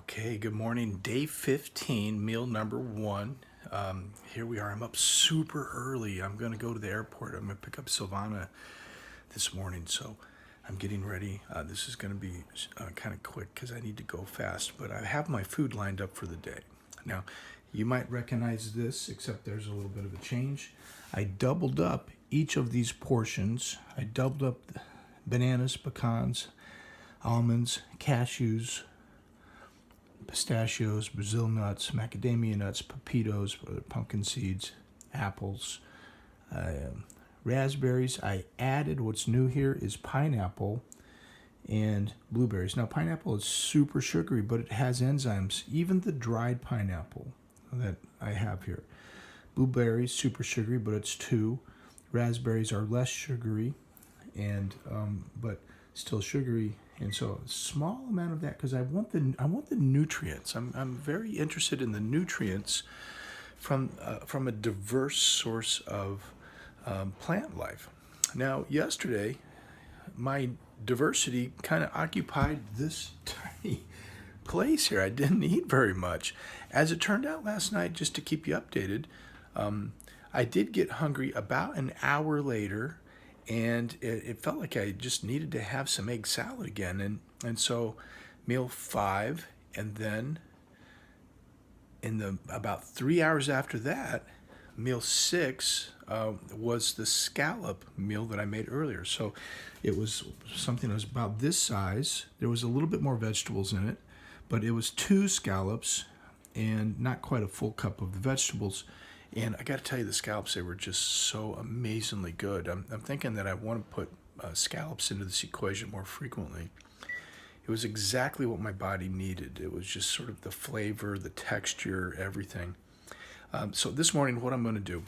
Okay, good morning. Day 15, meal number one. Here we are. I'm up super early. I'm going to go to the airport. I'm going to pick up Silvana this morning, so I'm getting ready. This is going to be kind of quick because I need to go fast, but I have my food lined up for the day. Now, you might recognize this, except there's a little bit of a change. I doubled up each of these portions. I doubled up the bananas, pecans, almonds, cashews, pistachios, Brazil nuts, macadamia nuts, pepitos, pumpkin seeds, apples, raspberries. I added, what's new here is pineapple and blueberries. Now, pineapple is super sugary, but it has enzymes, even the dried pineapple that I have here. Blueberries, super sugary, but it's 2. Raspberries are less sugary, and but still sugary, and so a small amount of that because I want the nutrients. I'm very interested in the nutrients from a diverse source of plant life. Now, yesterday, my diversity kind of occupied this tiny place here. I didn't eat very much. As it turned out last night, just to keep you updated, I did get hungry about an hour later, and it felt like I just needed to have some egg salad again. And so meal 5, and then in the about 3 hours after that, meal 6 was the scallop meal that I made earlier. So it was something that was about this size. There was a little bit more vegetables in it, but it was 2 scallops and not quite a full cup of the vegetables. And I got to tell you, the scallops, they were just so amazingly good. I'm thinking that I want to put scallops into this equation more frequently. It was exactly what my body needed. It was just sort of the flavor, the texture, everything. So this morning, what I'm going to do,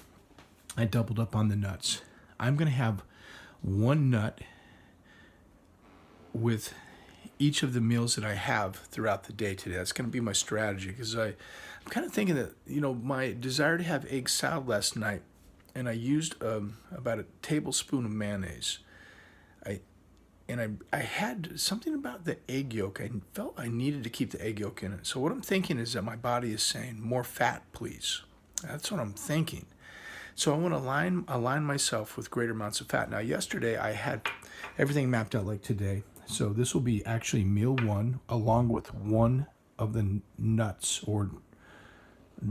I doubled up on the nuts. I'm going to have 1 nut with each of the meals that I have throughout the day today. That's going to be my strategy because I'm kind of thinking that, my desire to have egg salad last night, and I used about a tablespoon of mayonnaise. I had something about the egg yolk. I felt I needed to keep the egg yolk in it. So what I'm thinking is that my body is saying, more fat, please. That's what I'm thinking. So I want to align myself with greater amounts of fat. Now, yesterday I had everything mapped out like today. So this will be actually meal 1, along with 1 of the nuts or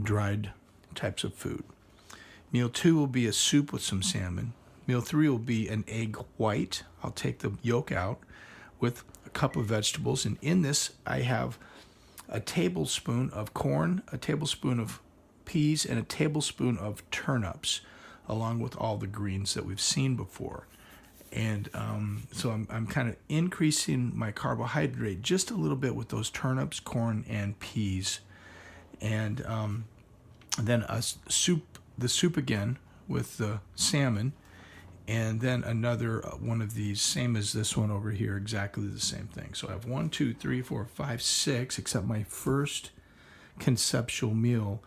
dried types of food. Meal 2 will be a soup with some salmon. Meal 3 will be an egg white. I'll take the yolk out with a cup of vegetables. And in this, I have a tablespoon of corn, a tablespoon of peas, and a tablespoon of turnips, along with all the greens that we've seen before. And so I'm kind of increasing my carbohydrate just a little bit with those turnips, corn, and peas. And then the soup again with the salmon. And then another one of these, same as this one over here, exactly the same thing. So I have 1, 2, 3, 4, 5, 6, except my first conceptual meal.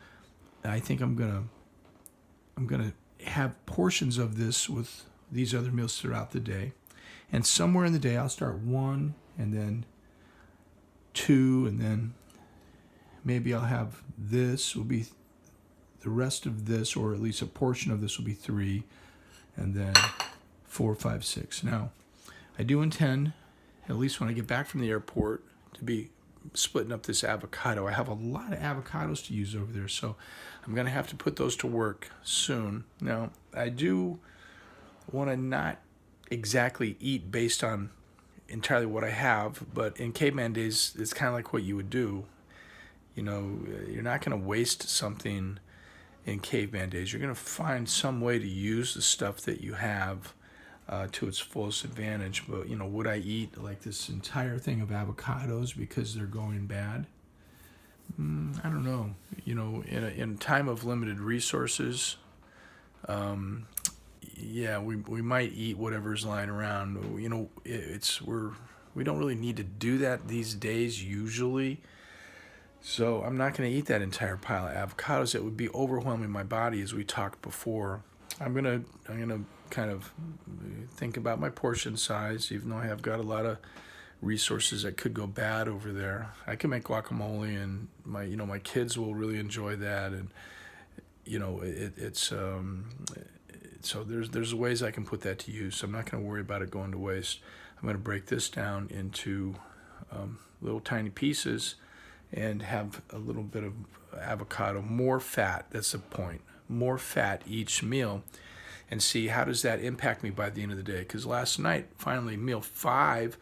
I think I'm gonna have portions of this with these other meals throughout the day. And somewhere in the day, I'll start 1, and then 2, and then maybe I'll have this will be the rest of this, or at least a portion of this will be 3, and then 4, 5, 6. Now, I do intend, at least when I get back from the airport, to be splitting up this avocado. I have a lot of avocados to use over there, so I'm going to have to put those to work soon. Now, I do want to not exactly eat based on entirely what I have, but in caveman days, it's kind of like what you would do. You're not going to waste something in caveman days. You're going to find some way to use the stuff that you have to its fullest advantage. But, would I eat like this entire thing of avocados because they're going bad? I don't know. In a time of limited resources, yeah, we might eat whatever's lying around. We don't really need to do that these days usually. So I'm not going to eat that entire pile of avocados. It would be overwhelming my body, as we talked before. I'm gonna kind of think about my portion size, even though I have got a lot of resources that could go bad over there. I can make guacamole, and my kids will really enjoy that, and it's so there's ways I can put that to use. So I'm not going to worry about it going to waste. I'm going to break this down into little tiny pieces and have a little bit of avocado, more fat. That's the point. More fat each meal, and see how does that impact me by the end of the day. Because last night, finally, meal 5,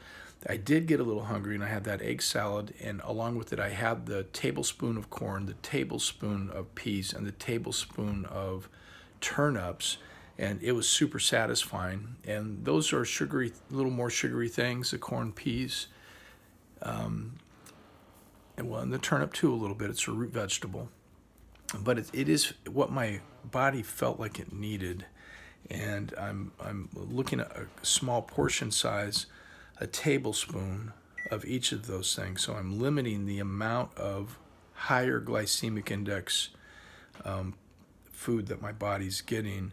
I did get a little hungry, and I had that egg salad, and along with it, I had the tablespoon of corn, the tablespoon of peas, and the tablespoon of turnips, and it was super satisfying. And those are sugary, a little more sugary things, the corn, peas, and the turnip too a little bit. It's a root vegetable, but it is what my body felt like it needed. And I'm looking at a small portion size, a tablespoon of each of those things. So I'm limiting the amount of higher glycemic index food that my body's getting.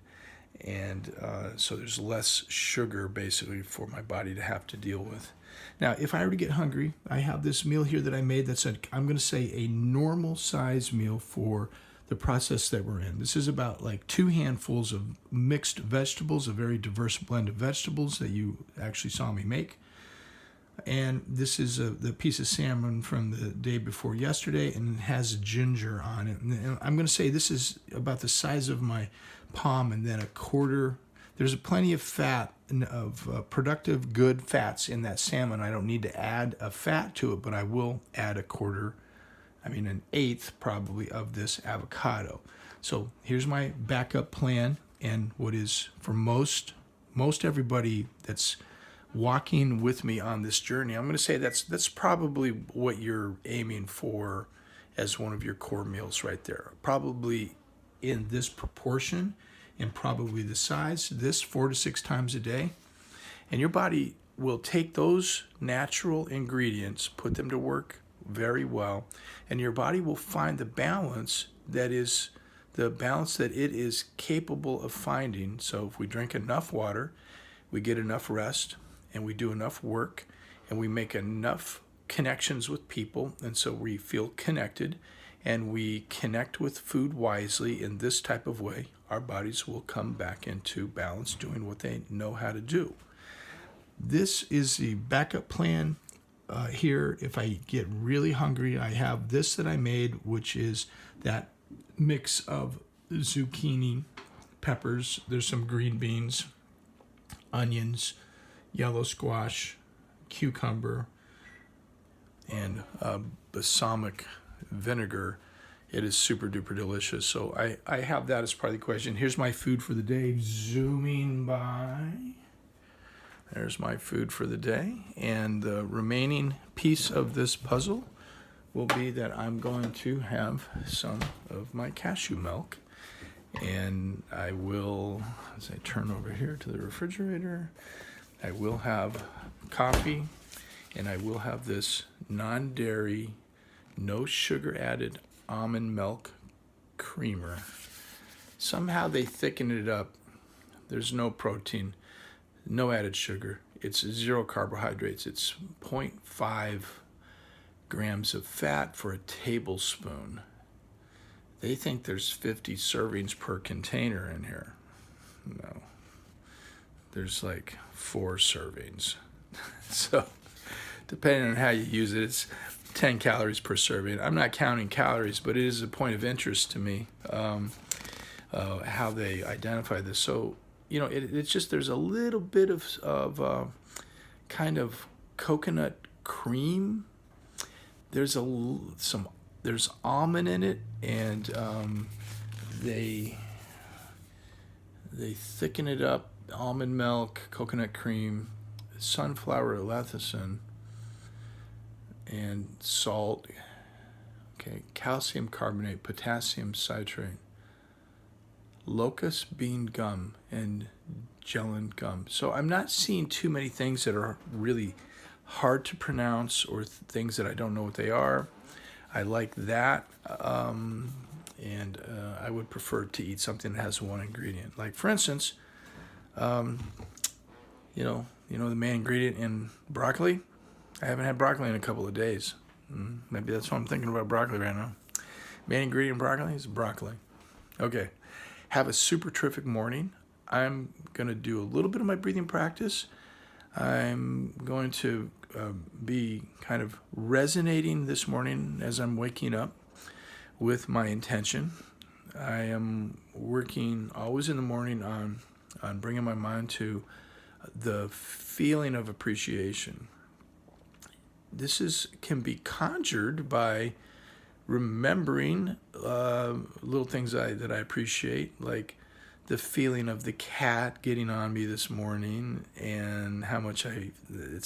And so there's less sugar basically for my body to have to deal with. Now, if I were to get hungry, I have this meal here that I made that's I'm going to say a normal size meal for the process that we're in. This is about like 2 handfuls of mixed vegetables, a very diverse blend of vegetables that you actually saw me make. And this is the piece of salmon from the day before yesterday, and it has ginger on it. And I'm going to say this is about the size of my palm, and then a quarter. There's plenty of fat, of productive, good fats in that salmon. I don't need to add a fat to it, but I will add an eighth probably of this avocado. So here's my backup plan, and what is for most everybody that's walking with me on this journey, I'm going to say that's probably what you're aiming for as one of your core meals right there. Probably in this proportion and probably the size, this 4 to 6 times a day. And your body will take those natural ingredients, put them to work very well, and your body will find the balance that it is capable of finding. So if we drink enough water, we get enough rest, and we do enough work, and we make enough connections with people, and so we feel connected, and we connect with food wisely in this type of way, our bodies will come back into balance doing what they know how to do. This is the backup plan. Here, if I get really hungry, I have this that I made, which is that mix of zucchini, peppers, there's some green beans, onions, yellow squash, cucumber, and balsamic vinegar. It is super duper delicious. So I have that as part of the equation. Here's my food for the day. Zooming by. There's my food for the day. And the remaining piece of this puzzle will be that I'm going to have some of my cashew milk. And I will, as I turn over here to the refrigerator, I will have coffee, and I will have this non-dairy, no sugar added almond milk creamer. Somehow they thicken it up. There's no protein, no added sugar. It's 0 carbohydrates. It's 0.5 grams of fat for a tablespoon. They think there's 50 servings per container in here. No. There's like 4 servings. So depending on how you use it, it's 10 calories per serving. I'm not counting calories, but it is a point of interest to me how they identify this. So, it's just there's a little bit of kind of coconut cream. There's there's almond in it, and they thicken it up. Almond milk, coconut cream, sunflower lecithin, and salt. Okay, calcium carbonate, potassium citrate, locust bean gum, and gellan gum. So I'm not seeing too many things that are really hard to pronounce or things that I don't know what they are. I like that, and I would prefer to eat something that has one ingredient. Like, for instance, the main ingredient in broccoli, I haven't had broccoli in a couple of days. Maybe that's why I'm thinking about broccoli right now. Main ingredient in broccoli is broccoli. Okay. Have a super terrific morning. I'm going to do a little bit of my breathing practice. I'm going to be kind of resonating this morning as I'm waking up with my intention. I am working always in the morning on bringing my mind to the feeling of appreciation. This can be conjured by remembering little things that I appreciate, like the feeling of the cat getting on me this morning, and how much I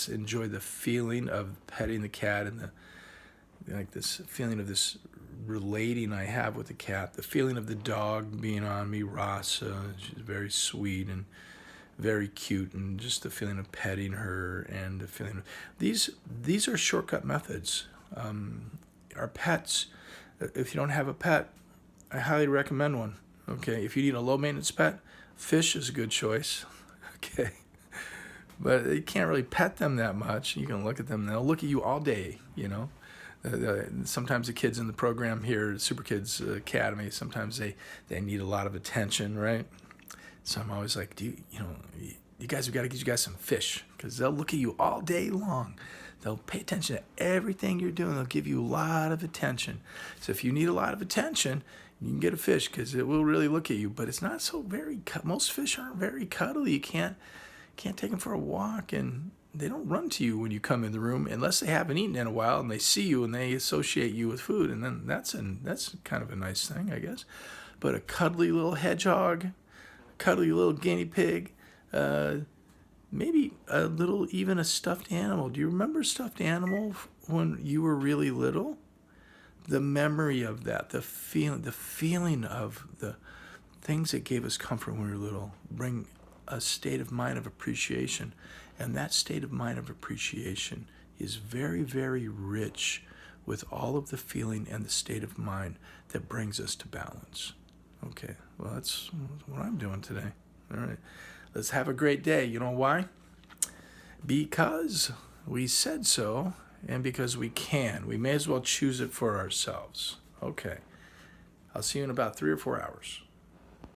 enjoy the feeling of petting the cat, and this feeling of this relating I have with the cat, the feeling of the dog being on me, Rasa. She's very sweet and very cute, and just the feeling of petting her, and the feeling of these are shortcut methods. Our pets, if you don't have a pet, I highly recommend one. Okay, if you need a low maintenance pet, fish is a good choice. Okay, but you can't really pet them that much. You can look at them; they'll look at you all day. Sometimes the kids in the program here, Super Kids Academy, sometimes they need a lot of attention, right? So I'm always like, you guys, we got to get you guys some fish, because they'll look at you all day long. They'll pay attention to everything you're doing. They'll give you a lot of attention. So if you need a lot of attention, you can get a fish, because it will really look at you. But it's not so very. Most fish aren't very cuddly. You can't take them for a walk, and they don't run to you when you come in the room unless they haven't eaten in a while, and they see you and they associate you with food, and then that's kind of a nice thing, I guess. But a cuddly little hedgehog, cuddly little guinea pig, maybe even a stuffed animal. Do you remember stuffed animal when you were really little? The memory of that, the feeling of the things that gave us comfort when we were little, bring a state of mind of appreciation. And that state of mind of appreciation is very, very rich with all of the feeling and the state of mind that brings us to balance. Okay, well, that's what I'm doing today. All right, let's have a great day. You know why? Because we said so, and because we can. We may as well choose it for ourselves. Okay, I'll see you in about 3 or 4 hours.